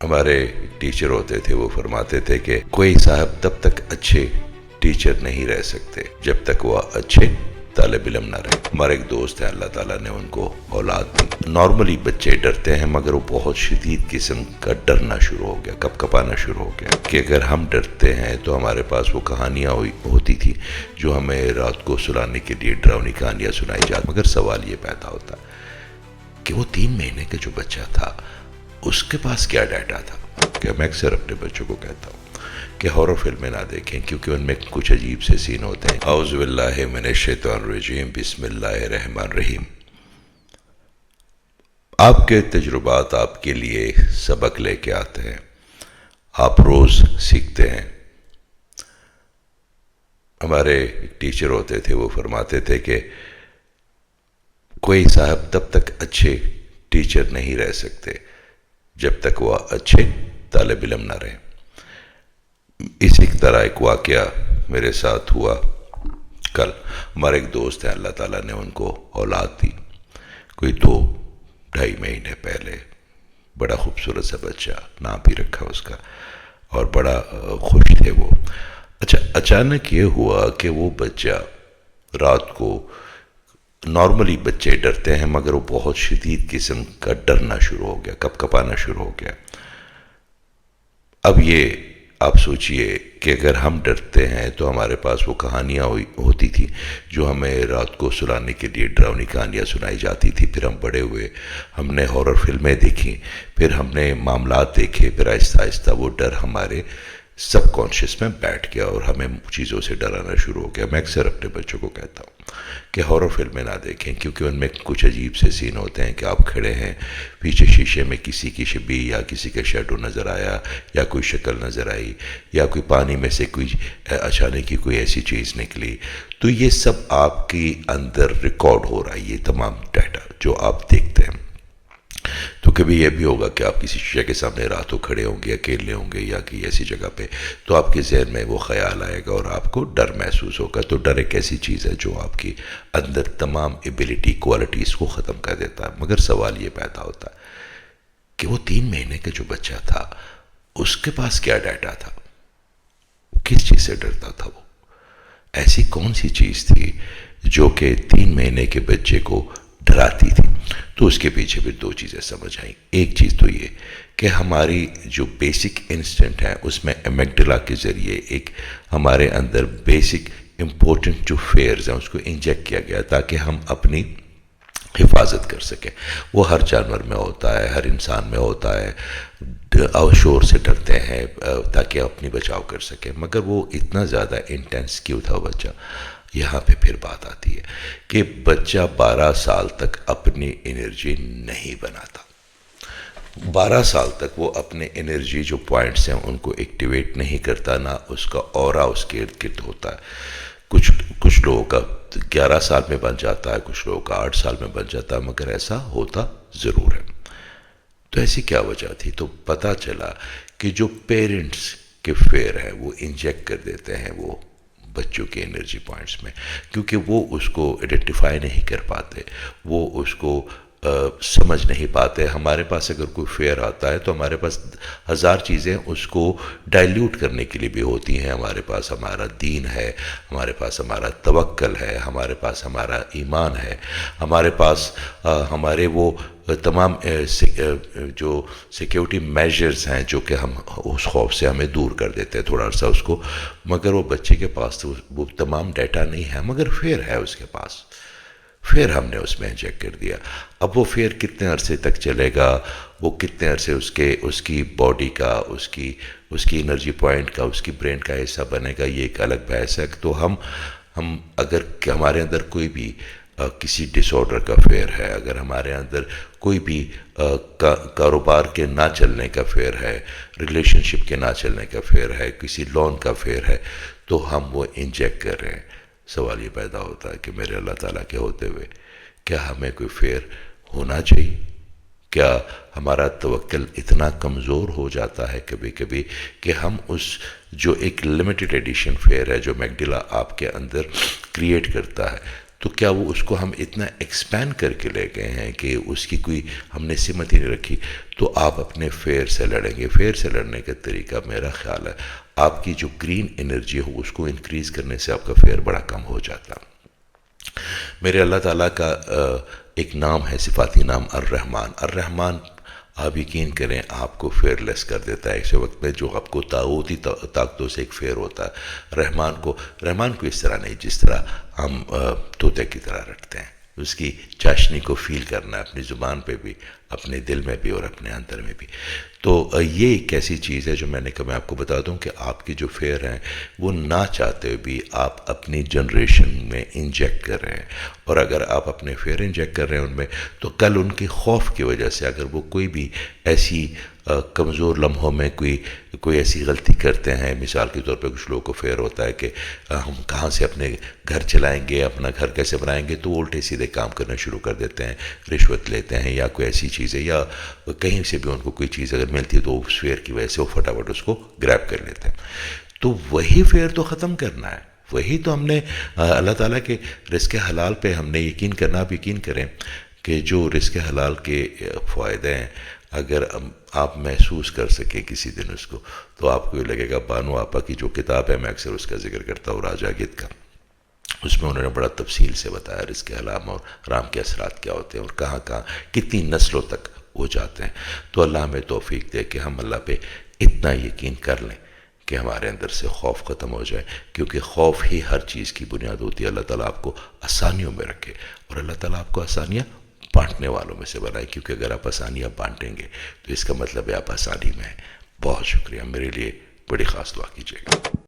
ہمارے ٹیچر ہوتے تھے، وہ فرماتے تھے کہ کوئی صاحب تب تک اچھے ٹیچر نہیں رہ سکتے جب تک وہ اچھے طالب علم نہ رہے۔ ہمارے ایک دوست ہیں، اللہ تعالیٰ نے ان کو اولاد دی۔ نارملی بچے ڈرتے ہیں، مگر وہ بہت شدید قسم کا ڈرنا شروع ہو گیا، کپ کپانا شروع ہو گیا کہ اگر ہم ڈرتے ہیں تو ہمارے پاس وہ کہانیاں ہوتی تھی جو ہمیں رات کو سلانے کے لیے ڈراؤنی کہانیاں سنائی جاتی۔ مگر سوال یہ پیدا ہوتا کہ وہ 3 مہینے کا جو بچہ تھا اس کے پاس کیا ڈیٹا تھا۔ کہ میں اکثر اپنے بچوں کو کہتا ہوں کہ ہارر فلمیں نہ دیکھیں، کیونکہ ان میں کچھ عجیب سے سین ہوتے ہیں۔ اعوذ باللہ من الشیطان الرجیم، بسم اللہ الرحمن الرحیم۔ آپ کے تجربات آپ کے لیے سبق لے کے آتے ہیں، آپ روز سیکھتے ہیں۔ ہمارے ٹیچر ہوتے تھے، وہ فرماتے تھے کہ کوئی صاحب تب تک اچھے ٹیچر نہیں رہ سکتے جب تک وہ اچھے طالب علم نہ رہے۔ اسی طرح ایک واقعہ میرے ساتھ ہوا کل۔ ہمارے ایک دوست ہیں، اللہ تعالیٰ نے ان کو اولاد دی، کوئی 2-2.5 مہینے پہلے۔ بڑا خوبصورت سا بچہ، نام بھی رکھا اس کا، اور بڑا خوش تھے وہ۔ اچھا، اچانک یہ ہوا کہ وہ بچہ رات کو، نارملی بچے ڈرتے ہیں مگر وہ بہت شدید قسم کا ڈرنا شروع ہو گیا، کپ کپانا شروع ہو گیا۔ اب یہ آپ سوچئے کہ اگر ہم ڈرتے ہیں تو ہمارے پاس وہ کہانیاں ہوتی تھی جو ہمیں رات کو سلانے کے لیے ڈراؤنی کہانیاں سنائی جاتی تھی۔ پھر ہم بڑے ہوئے، ہم نے ہارر فلمیں دیکھیں، پھر ہم نے معاملات دیکھے، پھر آہستہ آہستہ وہ ڈر ہمارے سب کانشیس میں بیٹھ گیا اور ہمیں چیزوں سے ڈرانا شروع ہو گیا۔ میں اکثر اپنے بچوں کو کہتا ہوں کہ ہارر فلمیں نہ دیکھیں، کیونکہ ان میں کچھ عجیب سے سین ہوتے ہیں کہ آپ کھڑے ہیں، پیچھے شیشے میں کسی کی شبیہ یا کسی کا شیڈو نظر آیا، یا کوئی شکل نظر آئی، یا کوئی پانی میں سے کوئی اچانک کی کوئی ایسی چیز نکلی، تو یہ سب آپ کی اندر ریکارڈ ہو رہا ہے، یہ تمام ڈیٹا جو آپ دیکھتے ہیں۔ تو کبھی یہ بھی ہوگا کہ آپ کسی شیشے کے سامنے راتوں کھڑے ہوں گے، اکیلے ہوں گے یا کسی ایسی جگہ پہ، تو آپ کے ذہن میں وہ خیال آئے گا اور آپ کو ڈر محسوس ہوگا۔ تو ڈر ایک ایسی چیز ہے جو آپ کی اندر تمام ایبیلٹی، کوالٹیز کو ختم کر دیتا ہے۔ مگر سوال یہ پیدا ہوتا ہے کہ وہ 3 مہینے کا جو بچہ تھا اس کے پاس کیا ڈیٹا تھا، وہ کس چیز سے ڈرتا تھا، وہ ایسی کون سی چیز تھی جو کہ 3 مہینے کے بچے کو ڈراتی تھی۔ تو اس کے پیچھے بھی 2 چیزیں سمجھ آئیں۔ ایک چیز تو یہ کہ ہماری جو بیسک انسٹنٹ ہے اس میں امیگڈلا کے ذریعے ایک ہمارے اندر بیسک امپورٹنٹ جو فیئرز ہیں اس کو انجیکٹ کیا گیا تاکہ ہم اپنی حفاظت کر سکیں۔ وہ ہر جانور میں ہوتا ہے، ہر انسان میں ہوتا ہے، شور سے ڈرتے ہیں تاکہ اپنی بچاؤ کر سکیں۔ مگر وہ اتنا زیادہ انٹینس کیوں تھا وہ بچہ؟ یہاں پہ پھر بات آتی ہے کہ بچہ 12 سال تک اپنی انرجی نہیں بناتا۔ 12 سال تک وہ اپنے انرجی جو پوائنٹس ہیں ان کو ایکٹیویٹ نہیں کرتا، نہ اس کا اورا اس کے ارد گرد ہوتا ہے۔ کچھ لوگوں کا 11 سال میں بن جاتا ہے، کچھ لوگوں کا 8 سال میں بن جاتا ہے، مگر ایسا ہوتا ضرور ہے۔ تو ایسی کیا وجہ تھی؟ تو پتہ چلا کہ جو پیرنٹس کے فیئر ہے وہ انجیکٹ کر دیتے ہیں وہ بچوں کے انرجی پوائنٹس میں، کیونکہ وہ اس کو ایڈنٹیفائی نہیں کر پاتے، وہ اس کو سمجھ نہیں پاتے۔ ہمارے پاس اگر کوئی فیئر آتا ہے تو ہمارے پاس 1000 چیزیں اس کو ڈائلیوٹ کرنے کے لیے بھی ہوتی ہیں۔ ہمارے پاس ہمارا دین ہے، ہمارے پاس ہمارا توکل ہے، ہمارے پاس ہمارا ایمان ہے، ہمارے پاس ہمارے وہ تمام جو سیکیورٹی میجرز ہیں جو کہ ہم اس خوف سے ہمیں دور کر دیتے ہیں تھوڑا سا اس کو۔ مگر وہ بچے کے پاس تو وہ تمام ڈیٹا نہیں ہے، مگر فیئر ہے اس کے پاس، پھر ہم نے اس میں انجیکٹ کر دیا۔ اب وہ فیئر کتنے عرصے تک چلے گا، وہ کتنے عرصے اس کی باڈی کا، اس کی انرجی پوائنٹ کا، اس کی برین کا حصہ بنے گا، یہ ایک الگ بحث ہے۔ تو ہم اگر ہمارے اندر کوئی بھی کسی ڈس آرڈر کا فیئر ہے، اگر ہمارے اندر کوئی بھی کاروبار کے نہ چلنے کا فیئر ہے، ریلیشن شپ کے نہ چلنے کا فیئر ہے، کسی لون کا فیئر ہے، تو ہم وہ انجیکٹ کر رہے ہیں۔ سوال یہ پیدا ہوتا ہے کہ میرے اللہ تعالیٰ کے ہوتے ہوئے کیا ہمیں کوئی فیئر ہونا چاہیے؟ کیا ہمارا توکل اتنا کمزور ہو جاتا ہے کبھی کبھی کہ ہم اس جو ایک لمیٹڈ ایڈیشن فیئر ہے جو میگڈلا آپ کے اندر کریٹ کرتا ہے، تو کیا وہ اس کو ہم اتنا ایکسپینڈ کر کے لے گئے ہیں کہ اس کی کوئی ہم نے سمت ہی نہیں رکھی؟ تو آپ اپنے فیئر سے لڑیں گے. فیئر سے لڑنے کا طریقہ میرا خیال ہے آپ کی جو گرین انرجی ہو اس کو انکریز کرنے سے آپ کا فیئر بڑا کم ہو جاتا. میرے اللہ تعالیٰ کا ایک نام ہے، صفاتی نام الرحمن. الرحمن آپ یقین کریں آپ کو فیئر لیس کر دیتا ہے ایسے وقت میں جو آپ کو طاغوتی طاقتوں سے ایک فیئر ہوتا ہے. رحمان کو اس طرح نہیں جس طرح ہم طوطے کی طرح رکھتے ہیں. اس کی چاشنی کو فیل کرنا ہے اپنی زبان پہ بھی، اپنے دل میں بھی اور اپنے اندر میں بھی. تو یہ ایک ایسی چیز ہے جو میں نے کہا میں آپ کو بتا دوں کہ آپ کی جو فیئر ہیں وہ نہ چاہتے ہوئے بھی آپ اپنی جنریشن میں انجیکٹ کر رہے ہیں. اور اگر آپ اپنے فیئر انجیکٹ کر رہے ہیں ان میں، تو کل ان کے خوف کی وجہ سے اگر وہ کوئی بھی ایسی کمزور لمحوں میں کوئی ایسی غلطی کرتے ہیں، مثال کے طور پہ کچھ لوگوں کو فیئر ہوتا ہے کہ ہم کہاں سے اپنے گھر چلائیں گے، اپنا گھر کیسے بنائیں گے، تو الٹے سیدھے کام کرنا شروع کر دیتے ہیں، رشوت لیتے ہیں یا کوئی ایسی چیزیں، یا کہیں سے بھی ان کو کوئی چیز اگر ملتی ہے تو اس فیئر کی وجہ سے وہ فٹافٹ اس کو گریب کر لیتے ہیں. تو وہی فیئر تو ختم کرنا ہے. وہی تو ہم نے اللہ تعالیٰ کے رزق حلال پہ ہم نے یقین کرنا. آپ یقین کریں کہ جو رزق حلال کے فائدے ہیں اگر آپ محسوس کر سکیں کسی دن اس کو، تو آپ کو یہ لگے گا. بانو آپا کی جو کتاب ہے میں اکثر اس کا ذکر کرتا ہوں، راجا گت کا، اس میں انہوں نے بڑا تفصیل سے بتایا رزق حلال اور حرام کے اثرات کیا ہوتے ہیں اور کہاں کہاں کتنی نسلوں تک وہ جاتے ہیں. تو اللہ ہمیں توفیق دے کہ ہم اللہ پہ اتنا یقین کر لیں کہ ہمارے اندر سے خوف ختم ہو جائے، کیونکہ خوف ہی ہر چیز کی بنیاد ہوتی ہے. اللہ تعالیٰ آپ کو آسانیوں میں رکھے اور اللہ تعالیٰ آپ کو آسانیاں بانٹنے والوں میں سے بنائے، کیونکہ اگر آپ آسانیاں بانٹیں گے تو اس کا مطلب ہے آپ آسانی میں ہیں. بہت شکریہ. میرے لیے بڑی خاص دعا کیجیے گا.